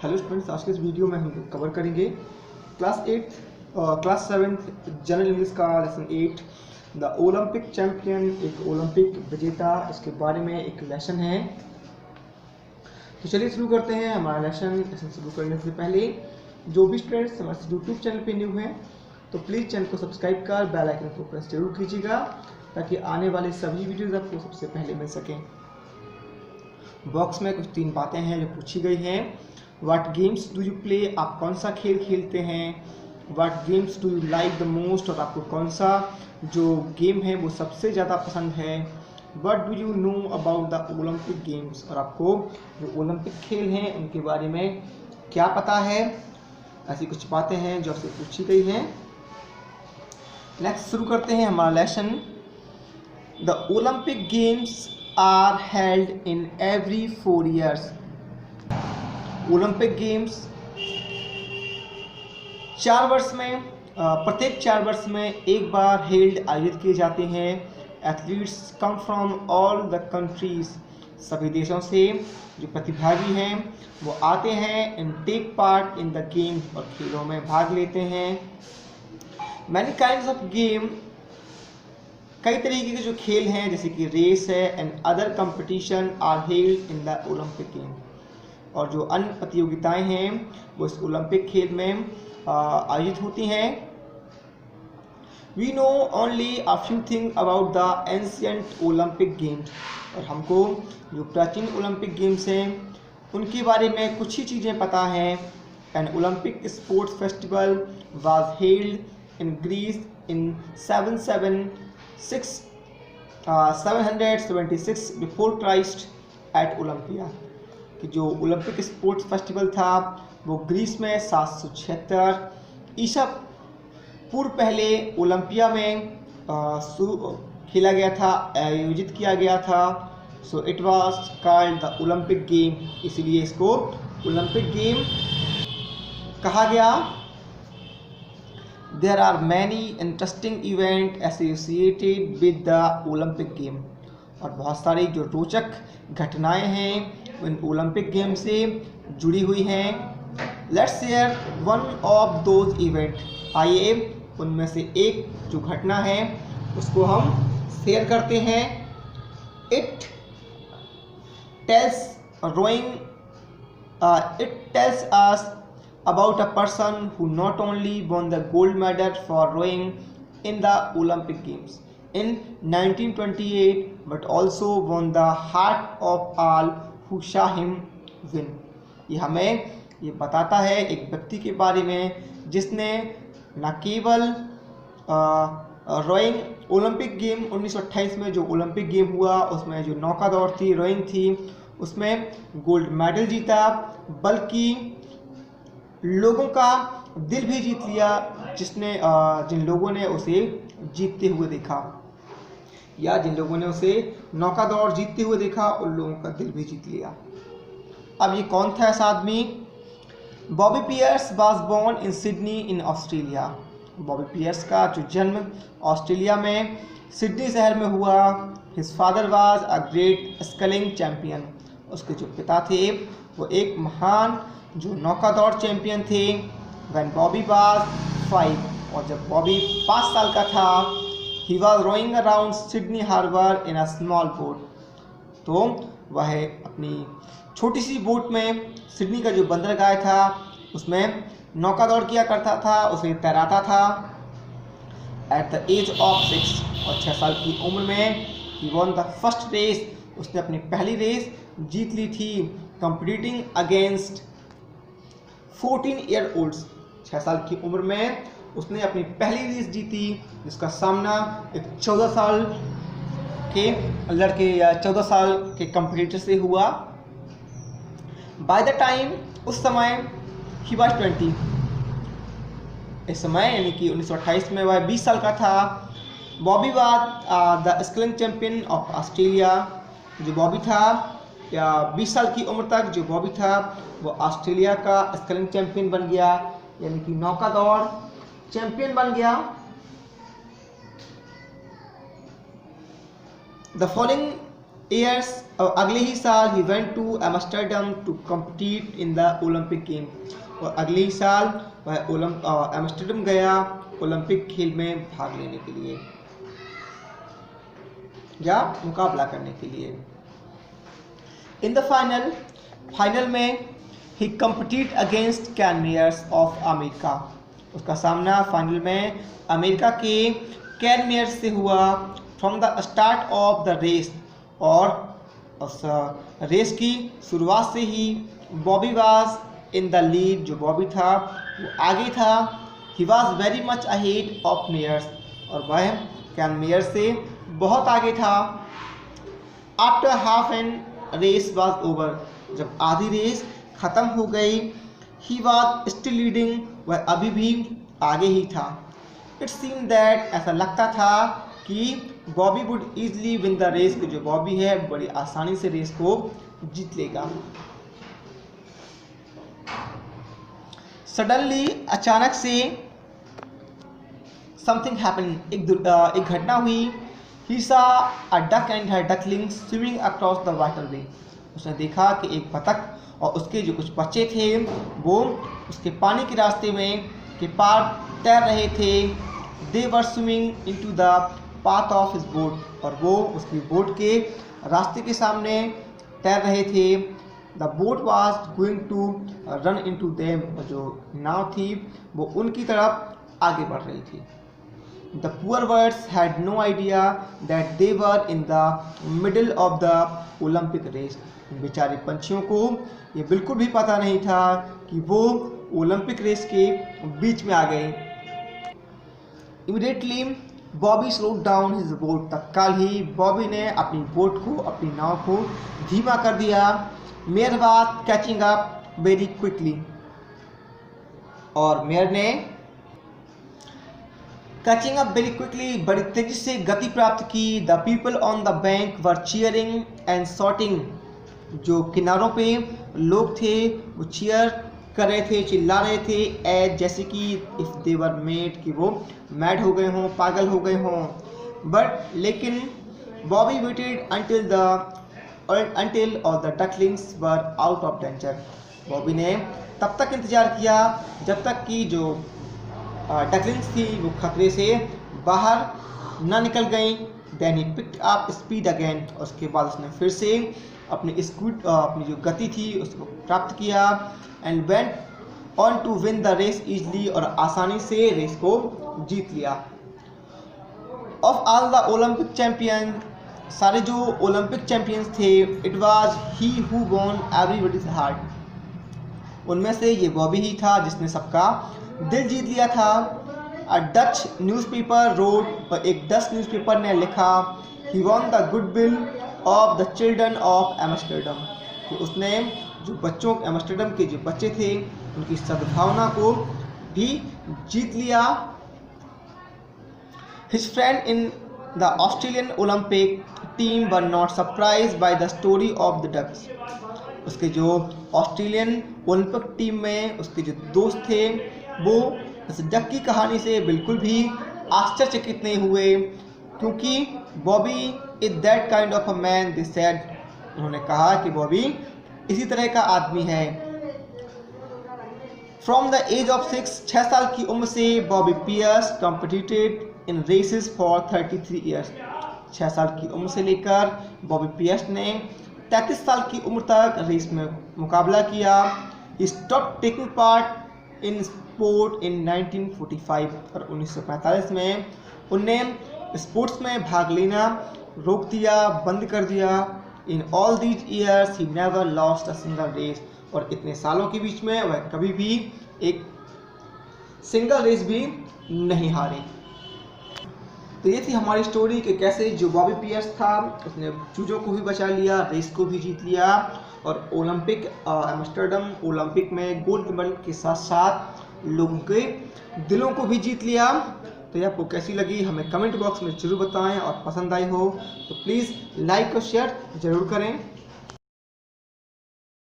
Hello students, आज के इस वीडियो में हम कवर करेंगे क्लास 7th जनरल इंग्लिश का लेसन 8 द ओलंपिक चैंपियन, एक ओलंपिक विजेता, इसके बारे में एक लेसन है। तो चलिए शुरू करते हैं हमारा लेसन शुरू करने से पहले जो भी स्टूडेंट्स हमारे यूट्यूब चैनल पे न्यू हैं तो प्लीज़ चैनल को सब्सक्राइब कर बेल आइकन को प्रेस जरूर कीजिएगा ताकि आने वाले सभी वीडियोज़ आपको सबसे पहले मिल सकें। बॉक्स में कुछ 3 बातें हैं जो पूछी गई हैं। What games do you play, आप कौन सा खेल खेलते हैं। What games do you like the most, और आपको कौन सा जो गेम है वो सबसे ज़्यादा पसंद है। What do you know about the Olympic games, और आपको जो ओलंपिक खेल हैं उनके बारे में क्या पता है। ऐसी कुछ बातें हैं जो आपसे पूछी गई हैं। नेक्स्ट शुरू करते हैं हमारा lesson. The Olympic games are held in every 4 years। Olympic games 4 वर्ष में प्रत्येक 4 वर्ष में एक बार हेल्ड आयोजित किए जाते हैं। Athletes come from all the countries, सभी देशों से जो प्रतिभागी हैं वो आते हैं and take part in the game, और खेलों में भाग लेते हैं। मैनी काइंड्स ऑफ गेम, कई तरीके के जो खेल हैं जैसे कि रेस है and other competition are held in the Olympic game, और जो अन्य प्रतियोगिताएं हैं वो इस ओलंपिक खेल में आयोजित होती हैं। We know only a few thing about the ancient Olympic games, और हमको जो प्राचीन ओलंपिक गेम्स हैं उनके बारे में कुछ ही चीज़ें पता हैं। An Olympic sports festival was held in Greece in 776 before Christ at Olympia, कि जो ओलंपिक स्पोर्ट्स फेस्टिवल था वो ग्रीस में 776 ईसा पूर्व पहले ओलंपिया में खेला गया था, आयोजित किया गया था। So it was called the Olympic game, इसलिए इसको ओलंपिक गेम कहा गया। There are many interesting events associated with the Olympic game, और बहुत सारी जो रोचक घटनाएं हैं इन ओलंपिक गेम से जुड़ी हुई हैं। Let's share one of those events, आइए उनमें से एक जो घटना है उसको हम शेयर करते हैं। It tells us about a person who not only won the gold medal for rowing in the Olympic Games in 1928 but also won the heart of all who saw him win। ये हमें ये बताता है एक व्यक्ति के बारे में जिसने न केवल रोइंग ओलंपिक गेम 1928 में जो ओलंपिक गेम हुआ उसमें जो नौका दौड़ थी, रोइंग थी, उसमें गोल्ड मेडल जीता, बल्कि लोगों का दिल भी जीत लिया जिन लोगों ने उसे जीतते हुए देखा, या जिन लोगों ने उसे नौका दौड़ जीतते हुए देखा उन लोगों का दिल भी जीत लिया। अब ये कौन था ऐसा आदमी? Bobby Pearce was born in Sydney in Australia. Bobby Pearce का जो जन्म ऑस्ट्रेलिया में सिडनी शहर में हुआ। His father was a great sculling champion, उसके जो पिता थे वो एक महान जो नौका दौड़ चैंपियन थे। व्हेन बॉबी वाज 5, और जब बॉबी 5 साल का था, he was rowing around Sydney Harbour in a small boat, तो वह अपनी छोटी सी बोट में सिडनी का जो बंदरगाह था उसमें नौका दौड़ किया करता था, उसे तैराता था। एट द एज ऑफ 6, और 6 साल की उम्र में ही वॉन द फर्स्ट रेस, उसने अपनी पहली रेस जीत ली थी। कंपीटिंग अगेंस्ट 14 year olds, 6 साल की उम्र में उसने अपनी पहली रेस जीती जिसका सामना एक 14 साल के लड़के या 14 साल के कंपटीटर से हुआ। बाय द टाइम, उस समय ही वाज 20, इस समय यानी कि 1928 में वह 20 साल का था। Bobby was the sculling champion of Australia, जो बॉबी था या 20 साल की उम्र तक जो बॉबी था वो ऑस्ट्रेलिया का स्कलिंग चैंपियन बन गया, यानी कि नौका दौड़ चैंपियन बन गया। द फॉलोइंग ईयर्स, अगले ही साल he went to Amsterdam to compete in the Olympic game, और अगले ही साल वह एम्स्टर्डम गया ओलंपिक खेल में भाग लेने के लिए या मुकाबला करने के लिए। इन द फाइनल में he compete against Ken Myers of America, उसका सामना फाइनल में अमेरिका के कैन मेयर्स से हुआ। From the start of the race, और उस रेस की शुरुआत से ही Bobby was in the lead, जो बॉबी था वो आगे था। He was very much ahead of Myers, और वह कैन मेयर से बहुत आगे था। After half an race was over, जब आधी रेस ख़त्म हो गई, ही वाज स्टिल लीडिंग, वह अभी भी आगे ही था। इट सीम दैट, ऐसा लगता था कि Bobby would easily win the race, कि जो बॉबी है बड़ी आसानी से रेस को जीत लेगा। सडनली, अचानक से, समथिंग हैपन, एक घटना हुई। He saw a duck and her ducklings swimming across the waterway, उसने देखा कि एक बतख और उसके जो कुछ बच्चे थे वो उसके पानी के रास्ते में के पार तैर रहे थे। They were swimming into the path of his boat, और वो उसकी बोट के रास्ते के सामने तैर रहे थे। The boat was going to run into them, और जो नाव थी वो उनकी तरफ आगे बढ़ रही थी। The poor birds had no idea that they were in the middle of the Olympic race, बेचारे पंछियों को ये बिल्कुल भी पता नहीं था कि वो ओलंपिक रेस के बीच में आ गए। Immediately Bobby slowed down his boat, तत्काल ही बॉबी ने अपनी बोट को, अपनी नाव को धीमा कर दिया। Mayer was catching up very quickly, और मेयर ने कैचिंग अप वेरी क्विकली, बड़ी तेजी से गति प्राप्त की। The people on the bank were cheering and shouting, जो किनारों पे लोग थे वो चीयर कर रहे थे, चिल्ला रहे थे, एज जैसे कि इफ दे वर मेड, कि वो मैड हो गए हों, पागल हो गए हों। बट लेकिन Bobby waited until all the ducklings were out of danger, Bobby ने तब तक इंतजार किया जब तक कि जो डकलिंग्स थी वो खतरे से बाहर ना निकल गई। Then he picked up speed again, उसके बाद उसने फिर से अपनी जो गति थी उसको प्राप्त किया। And went on to win the race easily, और आसानी से रेस को जीत लिया। Of all the Olympic champion, सारे जो ओलंपिक चैंपियंस थे, it was he who won everybody's heart, उनमें से ये बॉबी ही था जिसने सबका दिल जीत लिया था। अ डच न्यूज़पेपर रोड, और एक डच न्यूज़पेपर ने लिखा, he won the goodwill of the children of Amsterdam, कि उसने जो बच्चों एम्स्टर्डम के जो बच्चे थे उनकी सद्भावना को भी जीत लिया। His friend in the Australian Olympic team were not surprised by the story of the ducks, उसके जो ऑस्ट्रेलियन ओलंपिक टीम में उसके जो दोस्त थे वो इस डक की कहानी से बिल्कुल भी आश्चर्यचकित नहीं हुए, क्योंकि Bobby is that kind of a man, they said, उन्होंने कहा कि बॉबी इसी तरह का आदमी है। फ्रॉम द एज ऑफ 6 साल की उम्र से Bobby Pearce competed in races for 33 years, 6 साल की उम्र से लेकर बॉबी पियर्स ने 33 साल की उम्र तक रेस में मुकाबला किया। He stop taking part in sport in 1945, और 1945 में उनने स्पोर्ट्स में भाग लेना रोक दिया, बंद कर दिया। In all these years he never lost a single race, और इतने सालों के बीच में वह कभी भी एक सिंगल रेस भी नहीं हारे। तो ये थी हमारी स्टोरी कि कैसे जो बॉबी पियर्स था उसने चूजों को भी बचा लिया, रेस को भी जीत लिया, और ओलंपिक एम्स्टर्डम ओलंपिक में गोल्ड मेडल के साथ साथ लोगों के दिलों को भी जीत लिया। तो ये आपको कैसी लगी हमें कमेंट बॉक्स में जरूर बताएं, और पसंद आई हो तो प्लीज़ लाइक और शेयर ज़रूर करें।